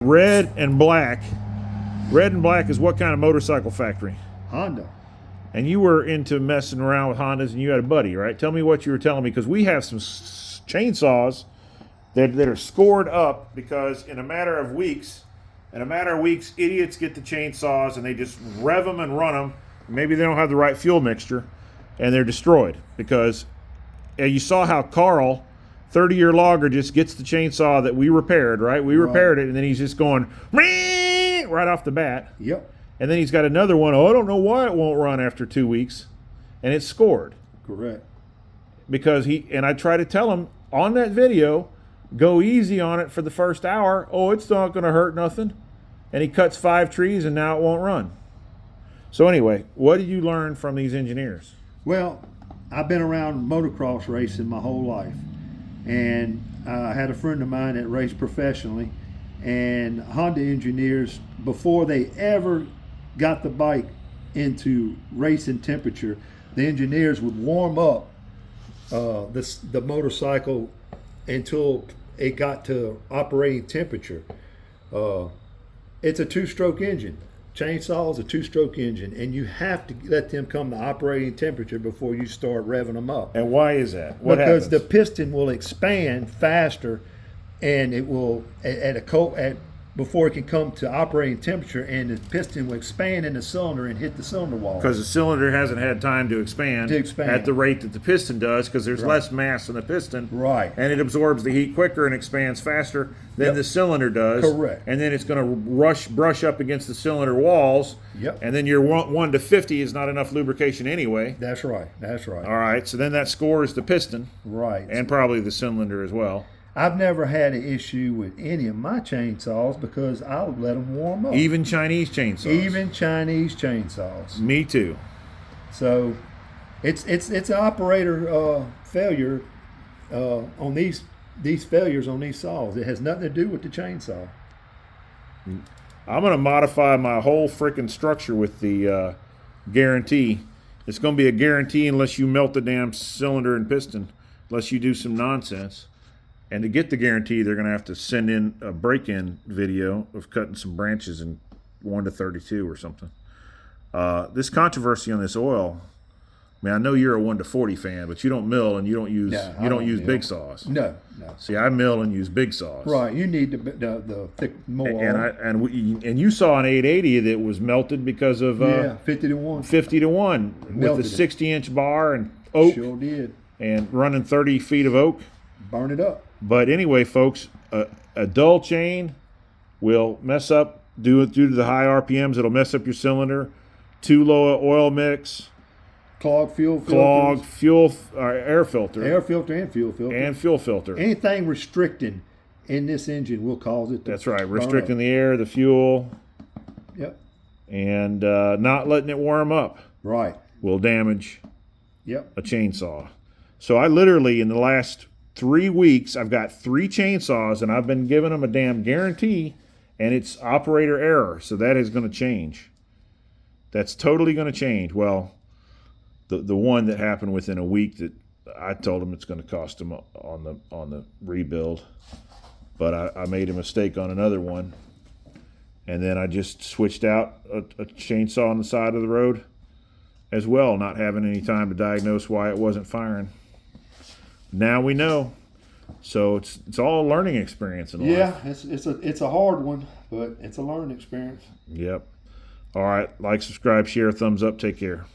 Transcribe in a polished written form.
Red and black. Red and black is what kind of motorcycle factory? Honda. And you were into messing around with Hondas, and you had a buddy, right? Tell me what you were telling me, because we have some chainsaws that are scored up because in a matter of weeks, idiots get the chainsaws and they just rev them and run them. Maybe they don't have the right fuel mixture, and they're destroyed because you saw how Carl, 30-year logger, just gets the chainsaw that we repaired, right? We repaired it, and then he's just going right off the bat. Yep. And then he's got another one. Oh, I don't know why it won't run after 2 weeks, and it's scored. Correct. Because I try to tell him on that video, go easy on it for the first hour. Oh, it's not going to hurt nothing. And he cuts 5 trees, and now it won't run. So anyway, what did you learn from these engineers? Well, I've been around motocross racing my whole life. And I had a friend of mine that raced professionally. And Honda engineers, before they ever got the bike into racing temperature, the engineers would warm up the motorcycle until it got to operating temperature. It's a 2-stroke engine. Chainsaw is a 2-stroke engine, and you have to let them come to operating temperature before you start revving them up. And why is that? What because happens? The piston will expand faster, and it will before it can come to operating temperature, and the piston will expand in the cylinder and hit the cylinder wall. Because the cylinder hasn't had time to expand at the rate that the piston does, because there's less mass in the piston. Right. And it absorbs the heat quicker and expands faster than the cylinder does. Correct. And then it's going to brush up against the cylinder walls. Yep. And then your 1 to 50 is not enough lubrication anyway. That's right. All right. So then that scores the piston. Right. And probably the cylinder as well. I've never had an issue with any of my chainsaws because I'll let them warm up. Even Chinese chainsaws. Even Chinese chainsaws. Me too. So it's an operator failure on these failures on these saws. It has nothing to do with the chainsaw. I'm going to modify my whole freaking structure with the guarantee. It's going to be a guarantee unless you melt the damn cylinder and piston, unless you do some nonsense. And to get the guarantee, they're going to have to send in a break-in video of cutting some branches in 1 to 32 or something. This controversy on this oil, I know you're a 1 to 40 fan, but you don't mill and you don't use big saws. No. See, I mill and use big saws. Right, you need the thick more. And you saw an 880 that was melted because of 50 to 1. 50 to 1 with a 60-inch bar and oak. Sure did. And running 30 feet of oak. Burn it up. But anyway, folks, a dull chain will mess up due to the high RPMs. It'll mess up your cylinder. Too low an oil mix. Clogged fuel air filter. Air filter and fuel filter. And fuel filter. Anything restricting in this engine will cause it to That's right. Restricting the air, the fuel. Yep. And not letting it warm up. Right. Will damage a chainsaw. So I literally, in the last 3 weeks, I've got 3 chainsaws, and I've been giving them a damn guarantee, and it's operator error. So that is going to change. That's totally going to change. Well, the one that happened within a week that I told him it's going to cost him on the rebuild, but I made a mistake on another one, and then I just switched out a chainsaw on the side of the road as well, not having any time to diagnose why it wasn't firing. Now we know. So it's all a learning experience in life. Yeah, it's a hard one, but it's a learning experience. Yep. All right. Like, subscribe, share, thumbs up. Take care.